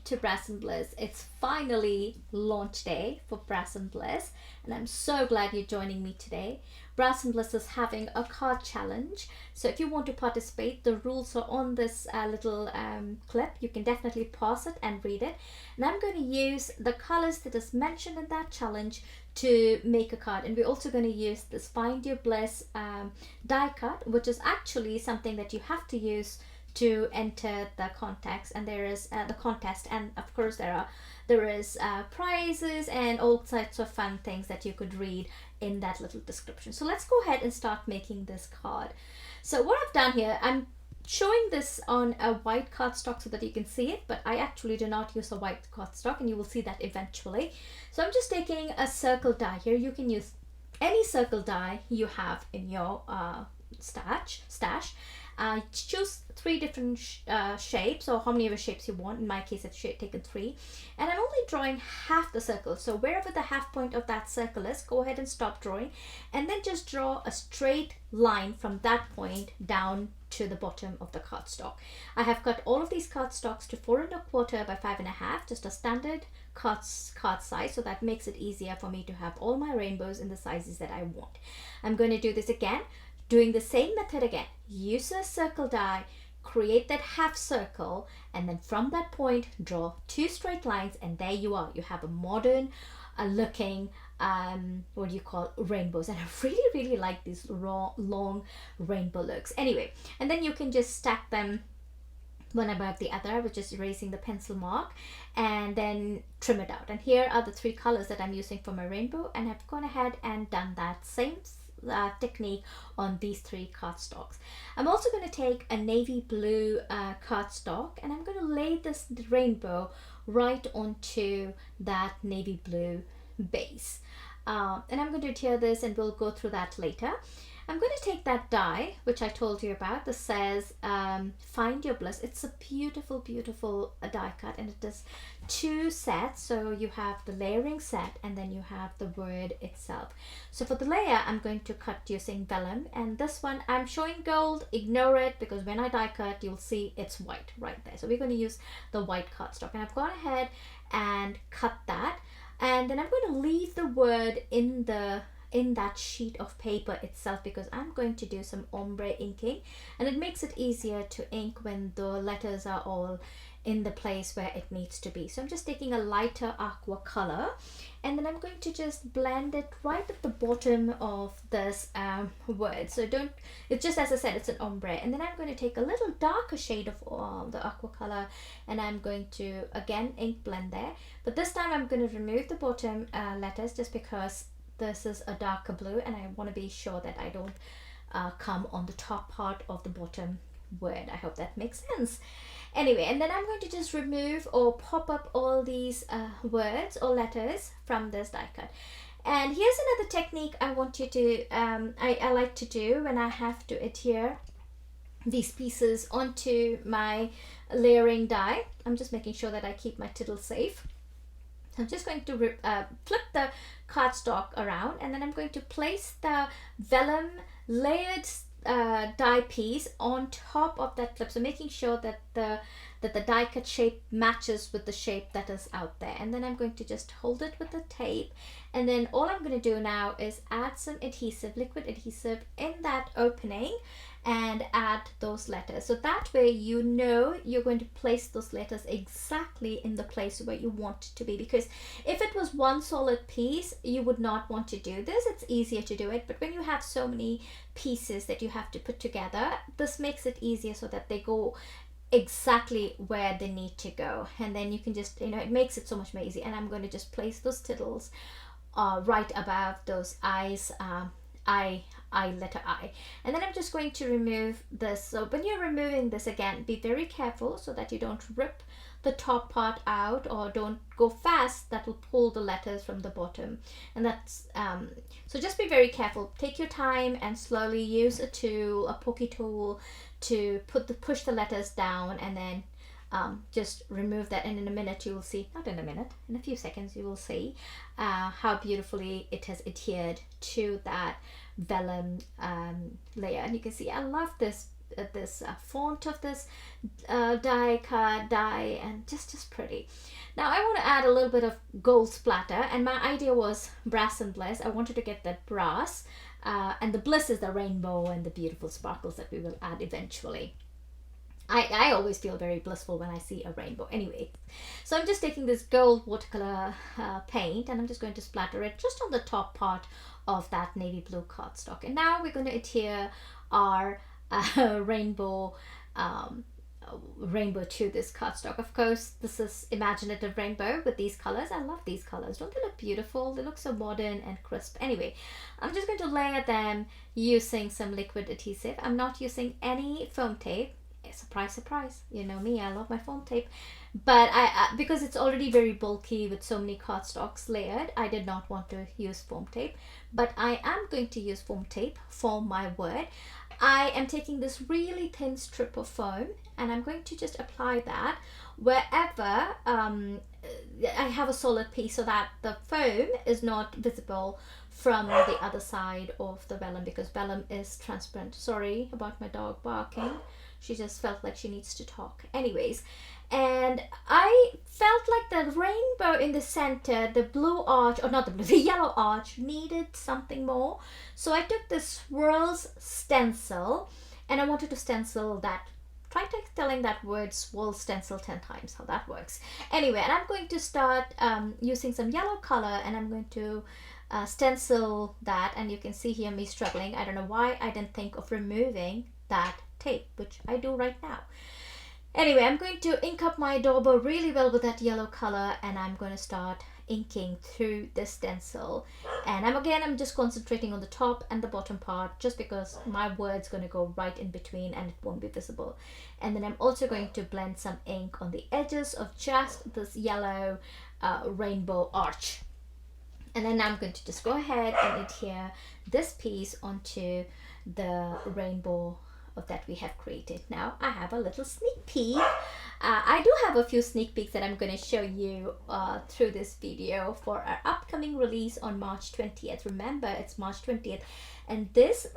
to Brass and Bliss. It's finally launch day for Brass and Bliss, and I'm so glad you're joining me today. Brass and Bliss is having a card challenge, so if you want to participate, the rules are on this little clip. You can definitely pause it and read it. And I'm going to use the colors that is mentioned in that challenge to make a card, and we're also going to use this Find Your Bliss die cut, which is actually something that you have to use to enter the contest. And there is the contest, and of course there is prizes and all sorts of fun things that you could read in that little description. So let's go ahead and start making this card. So what I've done here, I'm showing this on a white cardstock so that you can see it, but I actually do not use a white cardstock, and you will see that eventually. So I'm just taking a circle die here. You can use any circle die you have in your stash. Choose 3 different shapes, or how many of the shapes you want. In my case, I've taken 3, and I'm only drawing half the circle. So wherever the half point of that circle is, go ahead and stop drawing, and then just draw a straight line from that point down to the bottom of the cardstock. I have cut all of these cardstocks to 4 1/4 by 5 1/2, just a standard card size, so that makes it easier for me to have all my rainbows in the sizes that I want. I'm going to do this again, doing the same method again. Use a circle die, create that half circle, and then from that point draw 2 straight lines, and there you are. You have a modern looking what do you call rainbows, and I really like these raw long rainbow looks. Anyway, and then you can just stack them one above the other. I was just erasing the pencil mark and then trim it out. And here are the 3 colors that I'm using for my rainbow, and I've gone ahead and done that same technique on these 3 cardstocks. I'm also going to take a navy blue cardstock, and I'm going to lay this rainbow right onto that navy blue base. And I'm going to tear this, and we'll go through that later. I'm going to take that die, which I told you about. This says Find Your Bliss. It's a beautiful die cut, and it does 2 sets. So you have the layering set, and then you have the word itself. So for the layer, I'm going to cut using vellum, and this one I'm showing gold. Ignore it, because when I die cut, you'll see it's white right there. So we're going to use the white cardstock, and I've gone ahead and cut that, and then I'm going to leave the word in that sheet of paper itself, because I'm going to do some ombre inking, and it makes it easier to ink when the letters are all in the place where it needs to be. So I'm just taking a lighter aqua color, and then I'm going to just blend it right at the bottom of this word. So it's just, as I said, it's an ombre. And then I'm going to take a little darker shade of the aqua color, and I'm going to again ink blend there, but this time I'm going to remove the bottom letters, just because this is a darker blue, and I want to be sure that I don't come on the top part of the bottom word. I hope that makes sense. Anyway, and then I'm going to just remove or pop up all these words or letters from this die cut. And here's another technique I want you to, I like to do when I have to adhere these pieces onto my layering die. I'm just making sure that I keep my tittle safe. I'm just going to flip the cardstock around, and then I'm going to place the vellum layered die piece on top of that flip, so making sure that the die cut shape matches with the shape that is out there. And then I'm going to just hold it with the tape, and then all I'm going to do now is add some adhesive, liquid adhesive, in that opening, and add those letters. So that way you know you're going to place those letters exactly in the place where you want it to be, because if it was one solid piece, you would not want to do this. It's easier to do it, but when you have so many pieces that you have to put together, this makes it easier so that they go exactly where they need to go. And then you can just, it makes it so much more easy. And I'm going to just place those tittles right above those eyes, letter I. And then I'm just going to remove this. So when you're removing this, again, be very careful so that you don't rip the top part out, or don't go fast. That will pull the letters from the bottom, and that's so just be very careful. Take your time and slowly use a tool, a pokey tool, to push the letters down, and then just remove that. And in a minute you will see, not in a minute, in a few seconds you will see how beautifully it has adhered to that vellum layer. And you can see I love this this font of this die cut die, and just pretty. Now I want to add a little bit of gold splatter, and my idea was brass and bliss. I wanted to get that brass, and the bliss is the rainbow and the beautiful sparkles that we will add eventually. I always feel very blissful when I see a rainbow. Anyway, so I'm just taking this gold watercolor paint, and I'm just going to splatter it just on the top part of that navy blue cardstock. And now we're going to adhere our rainbow to this cardstock. Of course, this is imaginative rainbow with these colors. I love these colors. Don't they look beautiful? They look so modern and crisp. Anyway, I'm just going to layer them using some liquid adhesive. I'm not using any foam tape. Surprise, surprise. You know me, I love my foam tape. But I because it's already very bulky with so many cardstocks layered, I did not want to use foam tape. But I am going to use foam tape for my word. I am taking this really thin strip of foam, and I'm going to just apply that wherever I have a solid piece, so that the foam is not visible from the other side of the vellum, because vellum is transparent. Sorry about my dog barking. She just felt like she needs to talk. Anyways, and I felt like the rainbow in the center, the blue arch, or not the blue, the yellow arch needed something more. So I took this Swirls Stencil, and I wanted to stencil that. Try telling that word Swirls Stencil 10 times, how that works. Anyway, and I'm going to start using some yellow color, and I'm going to stencil that. And you can see here me struggling. I don't know why I didn't think of removing that tape, which I do right now. Anyway, I'm going to ink up my dauber really well with that yellow color, and I'm going to start inking through this stencil. And I'm just concentrating on the top and the bottom part, just because my word's going to go right in between and it won't be visible. And then I'm also going to blend some ink on the edges of just this yellow rainbow arch. And then I'm going to just go ahead and adhere this piece onto the rainbow that we have created. Now I have a little sneak peek. I do have a few sneak peeks that I'm going to show you through this video for our upcoming release on March 20th. Remember, it's March 20th, and this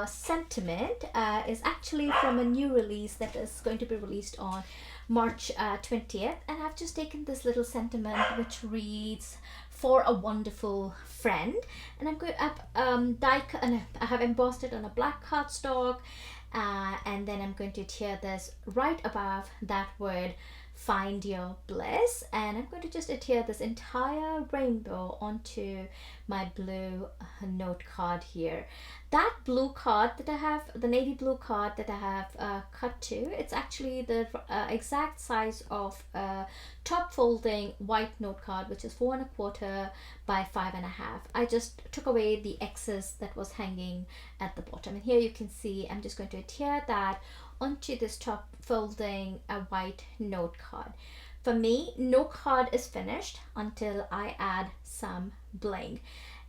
sentiment is actually from a new release that is going to be released on March 20th. And I've just taken this little sentiment which reads, "For a wonderful friend," and I'm going to I have embossed it on a black cardstock, and then I'm going to adhere this right above that word, "Find Your Bliss," and I'm going to just adhere this entire rainbow onto my blue note card here. That blue card that I have, the navy blue card that I have cut to, it's actually the exact size of a top folding white note card, which is 4 1/4 by 5 1/2. I just took away the excess that was hanging at the bottom, and here you can see I'm just going to adhere that onto this top folding white note card. For me, no card is finished until I add some bling.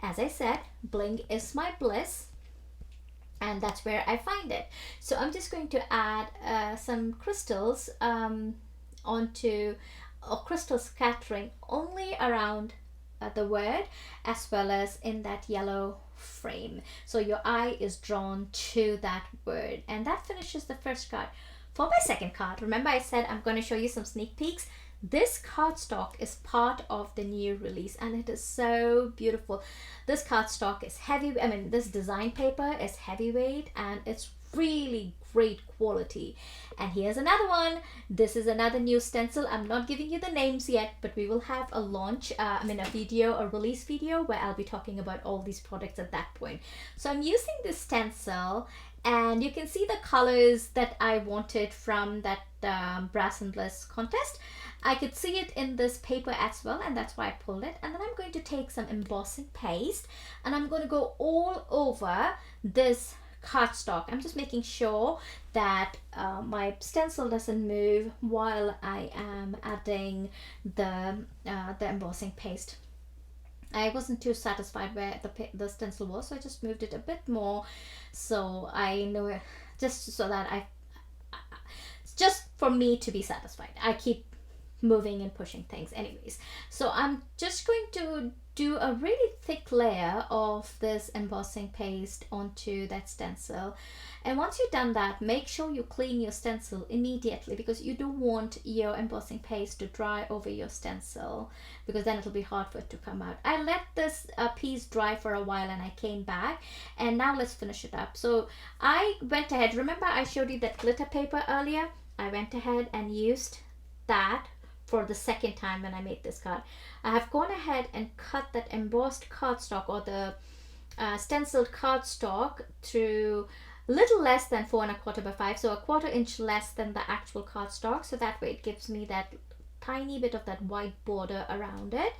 As I said, bling is my bliss, and that's where I find it. So I'm just going to add some crystals onto crystal scattering only around the word, as well as in that yellow frame, so your eye is drawn to that word. And that finishes the first card. For my second card, remember I said I'm going to show you some sneak peeks. This cardstock is part of the new release, and it is so beautiful. This cardstock is heavy. This design paper is heavyweight, and it's really great quality. And here's another one. This is another new stencil. I'm not giving you the names yet, but we will have a launch, a release video where I'll be talking about all these products at that point. So I'm using this stencil, and you can see the colors that I wanted from that Brass and Bliss contest. I could see it in this paper as well, and that's why I pulled it. And then I'm going to take some embossing paste, and I'm going to go all over this cardstock. I'm just making sure that my stencil doesn't move while I am adding the embossing paste. I wasn't too satisfied where the stencil was, so I just moved it a bit more, so I know it, just so that just for me to be satisfied. I keep moving and pushing things anyways. So I'm just going to do a really thick layer of this embossing paste onto that stencil. And once you've done that, make sure you clean your stencil immediately, because you don't want your embossing paste to dry over your stencil, because then it'll be hard for it to come out. I let this piece dry for a while and I came back, and now let's finish it up. So I went ahead, remember I showed you that glitter paper earlier? I went ahead and used that for the second time when I made this card. I have gone ahead and cut that embossed cardstock, or the stenciled cardstock, through little less than 4¼ by 5, so a 1/4 inch less than the actual cardstock, so that way it gives me that tiny bit of that white border around it.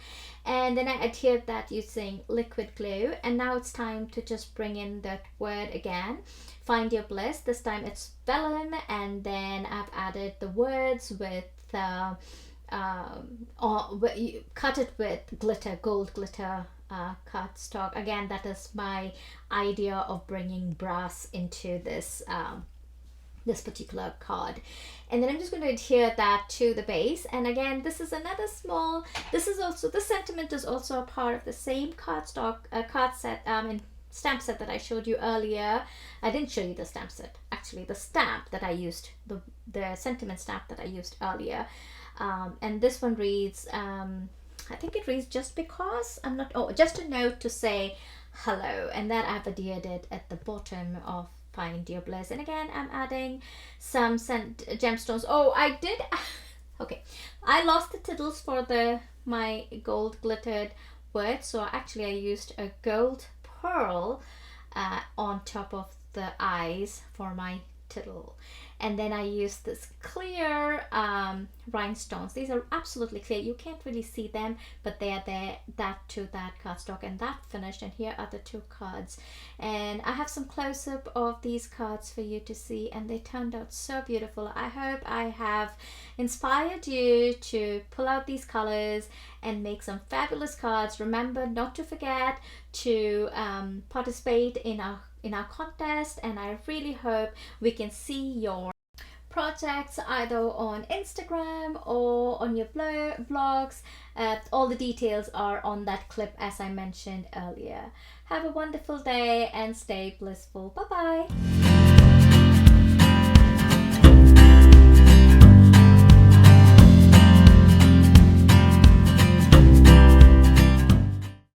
And then I adhered that using liquid glue, and now it's time to just bring in that word again, find your bliss. This time it's vellum, and then I've added the words with cut it with glitter, gold glitter cardstock. Again, that is my idea of bringing brass into this this particular card. And then I'm just going to adhere that to the base. And again, this is another small, this sentiment is also a part of the same cardstock card set and stamp set that I showed you earlier. I didn't show you the stamp set, actually, the stamp that I used, the sentiment stamp that I used earlier. And this one reads, I think it reads just because, I'm not, oh, just a note to say hello, and that I've adhered it at the bottom of Find Your Bliss. And again, I'm adding some gemstones. Oh, I did, okay, I lost the tittles for my gold glittered words, so actually I used a gold pearl on top of the eyes for my tittle. And then I used this clear rhinestones. These are absolutely clear. You can't really see them, but they are there, that to that cardstock, and that finished. And here are the 2 cards. And I have some close-up of these cards for you to see, and they turned out so beautiful. I hope I have inspired you to pull out these colors and make some fabulous cards. Remember not to forget to participate in our contest, and I really hope we can see your projects either on Instagram or on your blogs. All the details are on that clip as I mentioned earlier. Have a wonderful day and stay blissful. Bye bye.